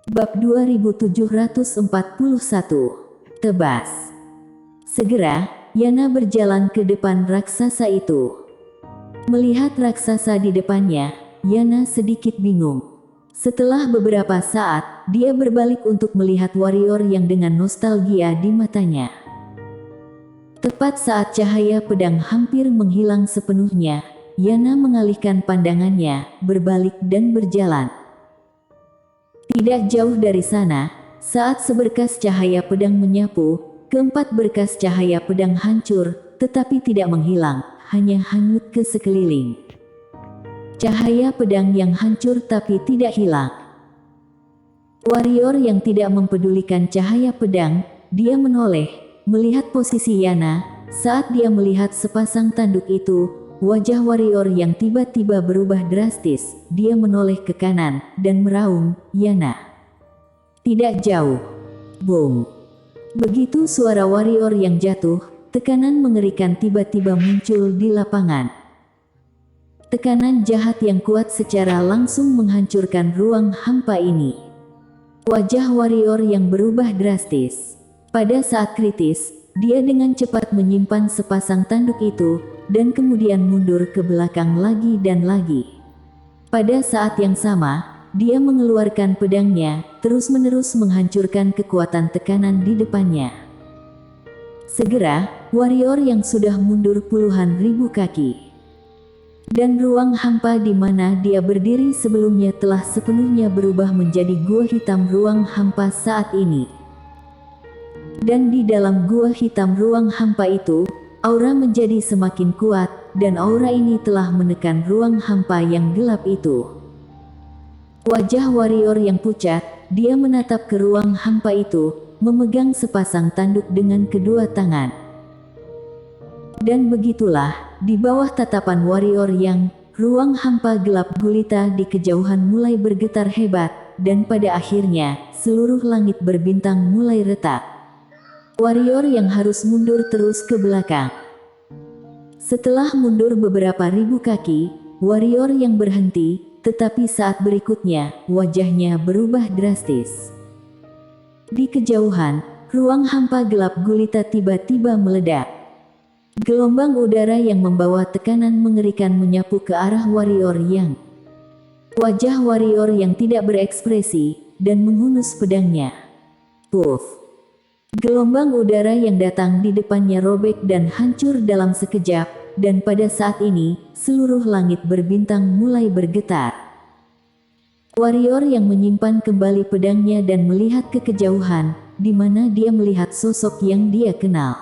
Bab 2741. Tebas. Segera, Yana berjalan ke depan raksasa itu. Melihat raksasa di depannya, Yana sedikit bingung. Setelah beberapa saat, dia berbalik untuk melihat warrior yang dengan nostalgia di matanya. Tepat saat cahaya pedang hampir menghilang sepenuhnya, Yana mengalihkan pandangannya, berbalik dan berjalan. Tidak jauh dari sana, saat seberkas cahaya pedang menyapu, keempat berkas cahaya pedang hancur, tetapi tidak menghilang, hanya hanyut ke sekeliling. Cahaya pedang yang hancur tapi tidak hilang. Warrior yang tidak mempedulikan cahaya pedang, dia menoleh, melihat posisi Yana. Saat dia melihat sepasang tanduk itu, wajah warrior yang tiba-tiba berubah drastis. Dia menoleh ke kanan dan meraung, "Yana." Tidak jauh. Boom. Begitu suara warrior yang jatuh, tekanan mengerikan tiba-tiba muncul di lapangan. Tekanan jahat yang kuat secara langsung menghancurkan ruang hampa ini. Wajah warrior yang berubah drastis. Pada saat kritis, dia dengan cepat menyimpan sepasang tanduk itu, dan kemudian mundur ke belakang lagi dan lagi. Pada saat yang sama, dia mengeluarkan pedangnya, terus-menerus menghancurkan kekuatan tekanan di depannya. Segera, warrior yang sudah mundur puluhan ribu kaki. Dan ruang hampa di mana dia berdiri sebelumnya telah sepenuhnya berubah menjadi gua hitam ruang hampa saat ini. Dan di dalam gua hitam ruang hampa itu, aura menjadi semakin kuat, dan aura ini telah menekan ruang hampa yang gelap itu. Wajah warrior yang pucat, dia menatap ke ruang hampa itu, memegang sepasang tanduk dengan kedua tangan. Dan begitulah, di bawah tatapan warrior yang, ruang hampa gelap gulita di kejauhan mulai bergetar hebat, dan pada akhirnya, seluruh langit berbintang mulai retak. Warrior yang harus mundur terus ke belakang. Setelah mundur beberapa ribu kaki, warrior yang berhenti, tetapi saat berikutnya, wajahnya berubah drastis. Di kejauhan, ruang hampa gelap gulita tiba-tiba meledak. Gelombang udara yang membawa tekanan mengerikan menyapu ke arah warrior yang. Wajah warrior yang tidak berekspresi, dan menghunus pedangnya. Puff. Gelombang udara yang datang di depannya robek dan hancur dalam sekejap, dan pada saat ini, seluruh langit berbintang mulai bergetar. Warrior yang menyimpan kembali pedangnya dan melihat ke kejauhan, di mana dia melihat sosok yang dia kenal.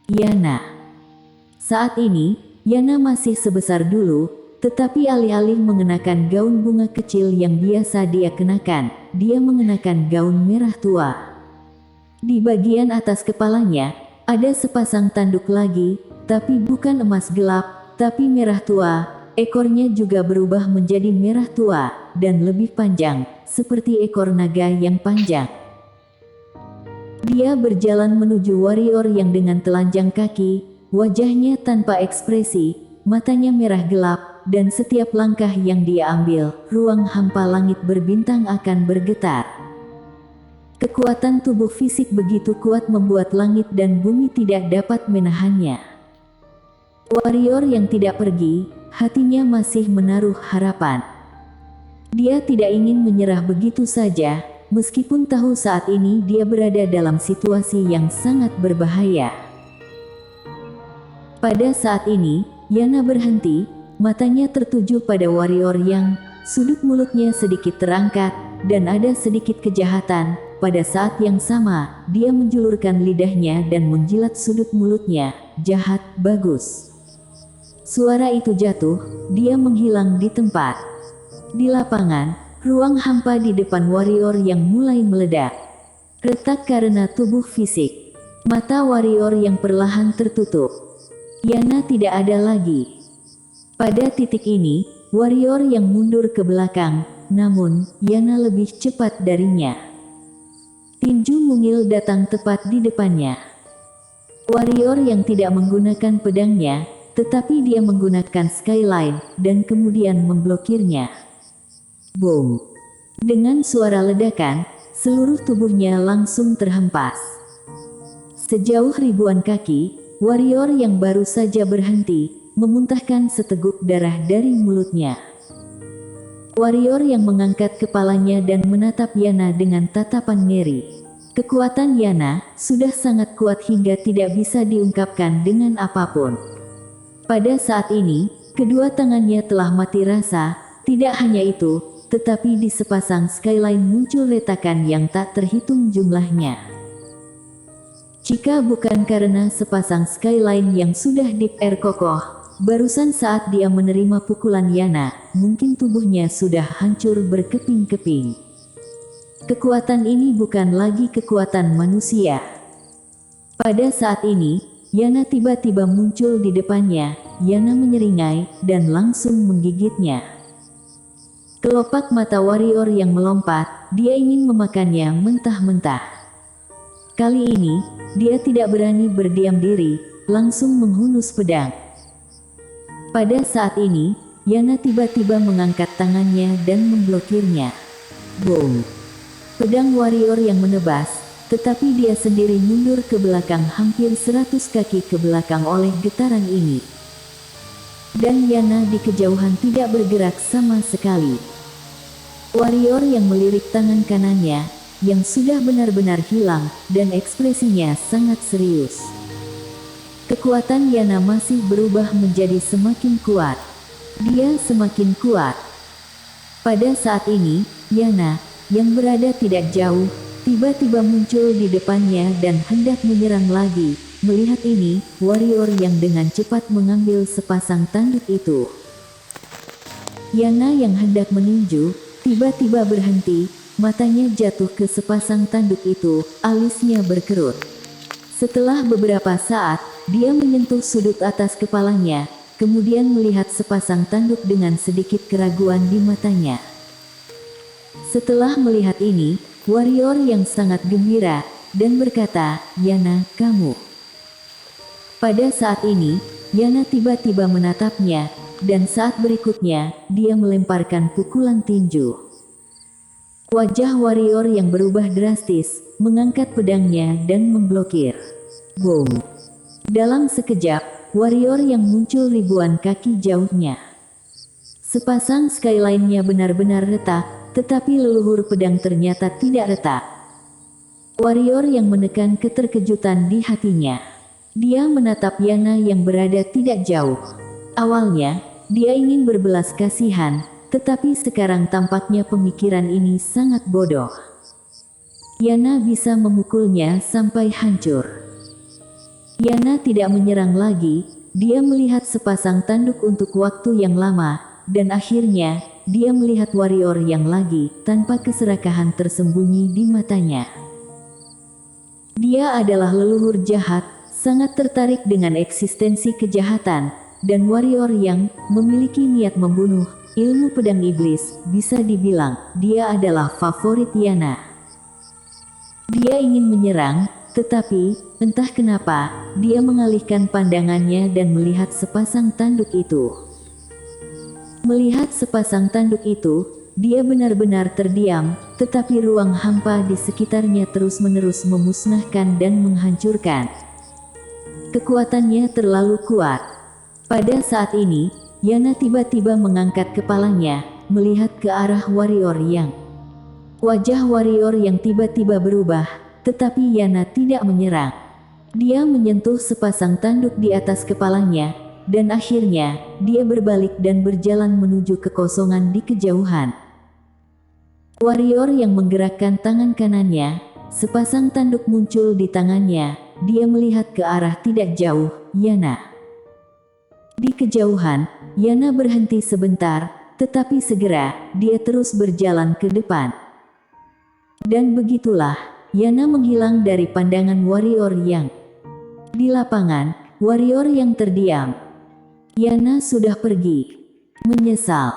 Yana. Saat ini, Yana masih sebesar dulu, tetapi alih-alih mengenakan gaun bunga kecil yang biasa dia kenakan, dia mengenakan gaun merah tua. Di bagian atas kepalanya, ada sepasang tanduk lagi, tapi bukan emas gelap, tapi merah tua. Ekornya juga berubah menjadi merah tua, dan lebih panjang, seperti ekor naga yang panjang. Dia berjalan menuju warrior yang dengan telanjang kaki, wajahnya tanpa ekspresi, matanya merah gelap, dan setiap langkah yang dia ambil, ruang hampa langit berbintang akan bergetar. Kekuatan tubuh fisik begitu kuat membuat langit dan bumi tidak dapat menahannya. Warrior yang tidak pergi, hatinya masih menaruh harapan. Dia tidak ingin menyerah begitu saja, meskipun tahu saat ini dia berada dalam situasi yang sangat berbahaya. Pada saat ini, Yana berhenti, matanya tertuju pada warrior yang, sudut mulutnya sedikit terangkat, dan ada sedikit kejahatan. Pada saat yang sama, dia menjulurkan lidahnya dan menjilat sudut mulutnya. Jahat, bagus. Suara itu jatuh, dia menghilang di tempat. Di lapangan, ruang hampa di depan warrior yang mulai meledak. Retak karena tubuh fisik. Mata warrior yang perlahan tertutup. Yana tidak ada lagi. Pada titik ini, warrior yang mundur ke belakang, namun, Yana lebih cepat darinya. Tinju mungil datang tepat di depannya. Warrior yang tidak menggunakan pedangnya, tetapi dia menggunakan skyline, dan kemudian memblokirnya. Boom! Dengan suara ledakan, seluruh tubuhnya langsung terhempas. Sejauh ribuan kaki, warrior yang baru saja berhenti, memuntahkan seteguk darah dari mulutnya. Warrior yang mengangkat kepalanya dan menatap Yana dengan tatapan ngeri. Kekuatan Yana sudah sangat kuat hingga tidak bisa diungkapkan dengan apapun. Pada saat ini, kedua tangannya telah mati rasa. Tidak hanya itu, tetapi di sepasang skyline muncul retakan yang tak terhitung jumlahnya. Jika bukan karena sepasang skyline yang sudah deep air kokoh, barusan saat dia menerima pukulan Yana, mungkin tubuhnya sudah hancur berkeping-keping. Kekuatan ini bukan lagi kekuatan manusia. Pada saat ini, Yana tiba-tiba muncul di depannya. Yana menyeringai dan langsung menggigitnya. Kelopak mata warrior yang melompat, dia ingin memakannya mentah-mentah. Kali ini, dia tidak berani berdiam diri, langsung menghunus pedang. Pada saat ini, Yana tiba-tiba mengangkat tangannya dan memblokirnya. Boom! Pedang warrior yang menebas, tetapi dia sendiri mundur ke belakang hampir 100 kaki ke belakang oleh getaran ini. Dan Yana di kejauhan tidak bergerak sama sekali. Warrior yang melirik tangan kanannya, yang sudah benar-benar hilang, dan ekspresinya sangat serius. Kekuatan Yana masih berubah menjadi semakin kuat. Dia semakin kuat. Pada saat ini, Yana, yang berada tidak jauh, tiba-tiba muncul di depannya dan hendak menyerang lagi. Melihat ini, warrior yang dengan cepat mengambil sepasang tanduk itu. Yana yang hendak meninju, tiba-tiba berhenti, matanya jatuh ke sepasang tanduk itu, alisnya berkerut. Setelah beberapa saat, dia menyentuh sudut atas kepalanya, kemudian melihat sepasang tanduk dengan sedikit keraguan di matanya. Setelah melihat ini, warrior yang sangat gembira, dan berkata, "Yana, kamu." Pada saat ini, Yana tiba-tiba menatapnya, dan saat berikutnya, dia melemparkan pukulan tinju. Wajah warrior yang berubah drastis, mengangkat pedangnya dan memblokir. Boom! Dalam sekejap, warrior yang muncul ribuan kaki jauhnya. Sepasang skyline-nya benar-benar retak, tetapi leluhur pedang ternyata tidak retak. Warrior yang menekan keterkejutan di hatinya. Dia menatap Yana yang berada tidak jauh. Awalnya, dia ingin berbelas kasihan, tetapi sekarang tampaknya pemikiran ini sangat bodoh. Yana bisa memukulnya sampai hancur. Yana tidak menyerang lagi, dia melihat sepasang tanduk untuk waktu yang lama, dan akhirnya, dia melihat warrior yang lagi, tanpa keserakahan tersembunyi di matanya. Dia adalah leluhur jahat, sangat tertarik dengan eksistensi kejahatan, dan warrior yang memiliki niat membunuh. Ilmu pedang iblis, bisa dibilang, dia adalah favorit Yana. Dia ingin menyerang, tetapi, entah kenapa, dia mengalihkan pandangannya dan melihat sepasang tanduk itu. Melihat sepasang tanduk itu, dia benar-benar terdiam, tetapi ruang hampa di sekitarnya terus-menerus memusnahkan dan menghancurkan. Kekuatannya terlalu kuat. Pada saat ini, Yana tiba-tiba mengangkat kepalanya, melihat ke arah warrior yang. Wajah warrior yang tiba-tiba berubah, tetapi Yana tidak menyerang. Dia menyentuh sepasang tanduk di atas kepalanya, dan akhirnya, dia berbalik dan berjalan menuju kekosongan di kejauhan. Warrior yang menggerakkan tangan kanannya, sepasang tanduk muncul di tangannya, dia melihat ke arah tidak jauh, Yana. Di kejauhan, Yana berhenti sebentar, tetapi segera, dia terus berjalan ke depan. Dan begitulah, Yana menghilang dari pandangan warrior yang. Di lapangan, warrior yang terdiam. Yana sudah pergi. Menyesal.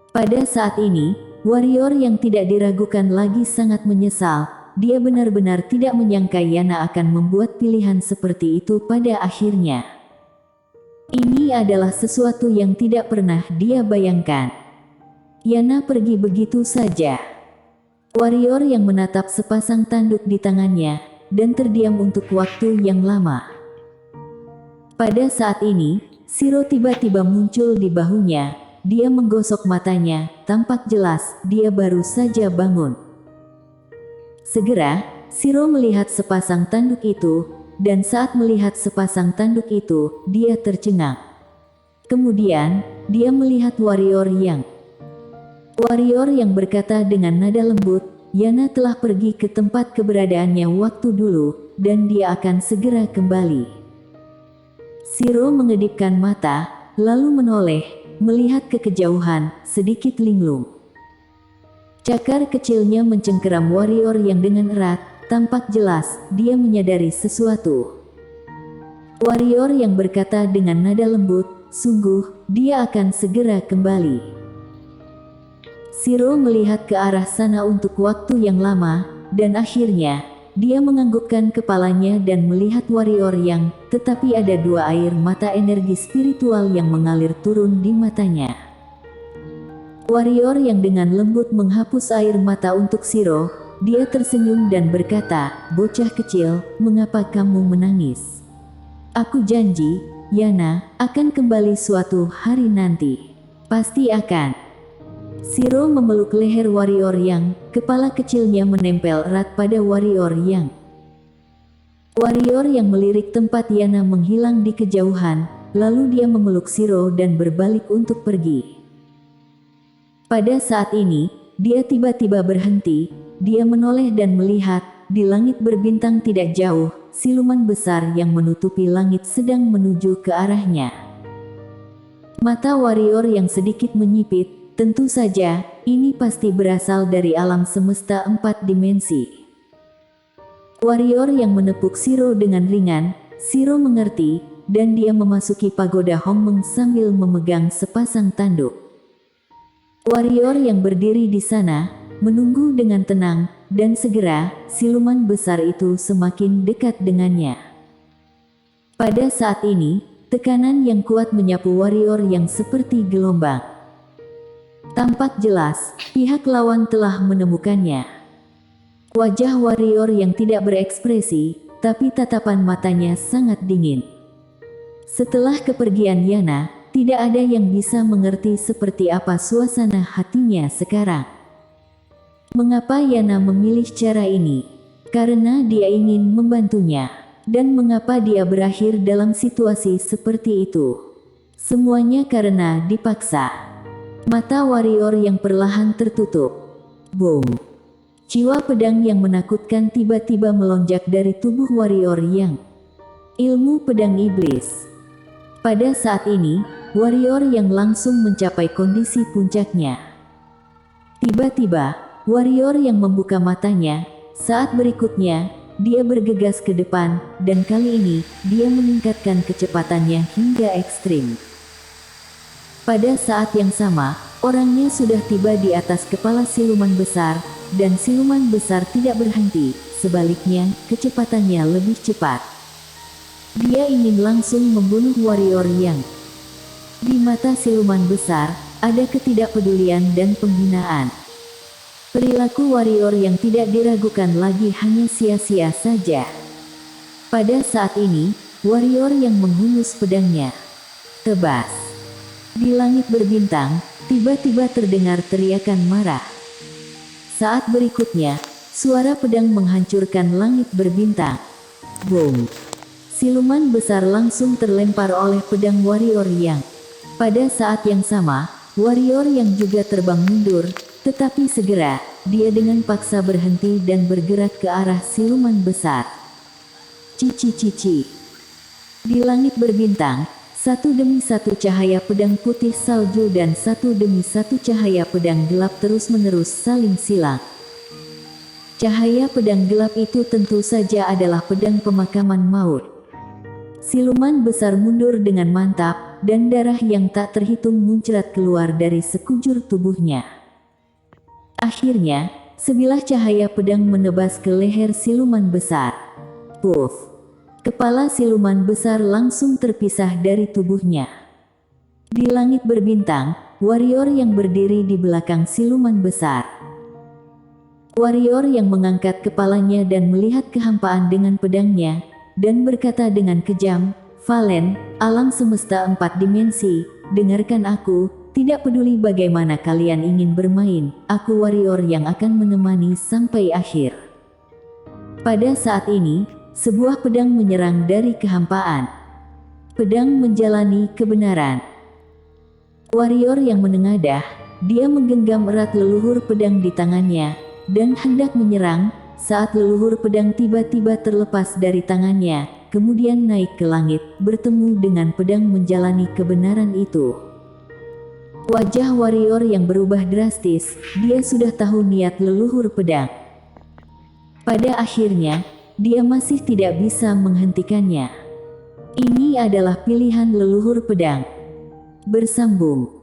Pada saat ini, warrior yang tidak diragukan lagi sangat menyesal. Dia benar-benar tidak menyangka Yana akan membuat pilihan seperti itu pada akhirnya. Ini adalah sesuatu yang tidak pernah dia bayangkan. Yana pergi begitu saja. Warrior yang menatap sepasang tanduk di tangannya, dan terdiam untuk waktu yang lama. Pada saat ini, Shiro tiba-tiba muncul di bahunya. Dia menggosok matanya, tampak jelas dia baru saja bangun. Segera, Shiro melihat sepasang tanduk itu, dan saat melihat sepasang tanduk itu, dia tercengang. Kemudian, dia melihat warrior yang berkata dengan nada lembut, Yana telah pergi ke tempat keberadaannya waktu dulu, dan dia akan segera kembali. Shiro mengedipkan mata, lalu menoleh, melihat ke kejauhan, sedikit linglung. Cakar kecilnya mencengkeram warrior yang dengan erat, tampak jelas dia menyadari sesuatu. Warrior yang berkata dengan nada lembut, sungguh, dia akan segera kembali. Shiro melihat ke arah sana untuk waktu yang lama, dan akhirnya, dia menganggukkan kepalanya dan melihat warrior tetapi ada dua air mata energi spiritual yang mengalir turun di matanya. Warrior yang dengan lembut menghapus air mata untuk Shiro, dia tersenyum dan berkata, bocah kecil, mengapa kamu menangis? Aku janji, Yana, akan kembali suatu hari nanti. Pasti akan. Shiro memeluk leher warrior kepala kecilnya menempel erat pada warrior yang melirik tempat Yana menghilang di kejauhan, lalu dia memeluk Shiro dan berbalik untuk pergi. Pada saat ini, dia tiba-tiba berhenti, dia menoleh dan melihat, di langit berbintang tidak jauh, siluman besar yang menutupi langit sedang menuju ke arahnya. Mata warrior yang sedikit menyipit. Tentu saja, ini pasti berasal dari alam semesta 4 dimensi. Warrior yang menepuk Shiro dengan ringan, Shiro mengerti, dan dia memasuki pagoda Hongmeng sambil memegang sepasang tanduk. Warrior yang berdiri di sana, menunggu dengan tenang, dan segera, siluman besar itu semakin dekat dengannya. Pada saat ini, tekanan yang kuat menyapu warrior yang seperti gelombang. Tampak jelas, pihak lawan telah menemukannya. Wajah warrior yang tidak berekspresi, tapi tatapan matanya sangat dingin. Setelah kepergian Yana, tidak ada yang bisa mengerti seperti apa suasana hatinya sekarang. Mengapa Yana memilih cara ini? Karena dia ingin membantunya. Dan mengapa dia berakhir dalam situasi seperti itu? Semuanya karena dipaksa. Mata warrior yang perlahan tertutup. Boom. Jiwa pedang yang menakutkan tiba-tiba melonjak dari tubuh warrior ilmu pedang iblis. Pada saat ini, warrior yang langsung mencapai kondisi puncaknya. Tiba-tiba, warrior yang membuka matanya, saat berikutnya, dia bergegas ke depan, dan kali ini, dia meningkatkan kecepatannya hingga ekstrim. Pada saat yang sama, orangnya sudah tiba di atas kepala siluman besar, dan siluman besar tidak berhenti, sebaliknya, kecepatannya lebih cepat. Dia ingin langsung membunuh warrior di mata siluman besar, ada ketidakpedulian dan penghinaan. Perilaku warrior yang tidak diragukan lagi hanya sia-sia saja. Pada saat ini, warrior yang menghunus pedangnya. Tebas. Di langit berbintang, tiba-tiba terdengar teriakan marah. Saat berikutnya, suara pedang menghancurkan langit berbintang. Boom! Siluman besar langsung terlempar oleh pedang warrior Pada saat yang sama, warrior yang juga terbang mundur, tetapi segera, dia dengan paksa berhenti dan bergerak ke arah siluman besar. Cici-cici. Di langit berbintang, satu demi satu cahaya pedang putih salju dan satu demi satu cahaya pedang gelap terus-menerus saling silang. Cahaya pedang gelap itu tentu saja adalah pedang pemakaman maut. Siluman besar mundur dengan mantap, dan darah yang tak terhitung muncrat keluar dari sekujur tubuhnya. Akhirnya, sebilah cahaya pedang menebas ke leher siluman besar. Puff! Kepala siluman besar langsung terpisah dari tubuhnya. Di langit berbintang, warrior yang berdiri di belakang siluman besar. Warrior yang mengangkat kepalanya dan melihat kehampaan dengan pedangnya, dan berkata dengan kejam, "Valen, alam semesta 4 dimensi, dengarkan aku, tidak peduli bagaimana kalian ingin bermain, aku warrior yang akan menemani sampai akhir." Pada saat ini, sebuah pedang menyerang dari kehampaan. Pedang menjalani kebenaran. Warrior yang menengadah, dia menggenggam erat leluhur pedang di tangannya, dan hendak menyerang, saat leluhur pedang tiba-tiba terlepas dari tangannya, kemudian naik ke langit, bertemu dengan pedang menjalani kebenaran itu. Wajah warrior yang berubah drastis, dia sudah tahu niat leluhur pedang. Pada akhirnya, dia masih tidak bisa menghentikannya. Ini adalah pilihan leluhur pedang. Bersambung.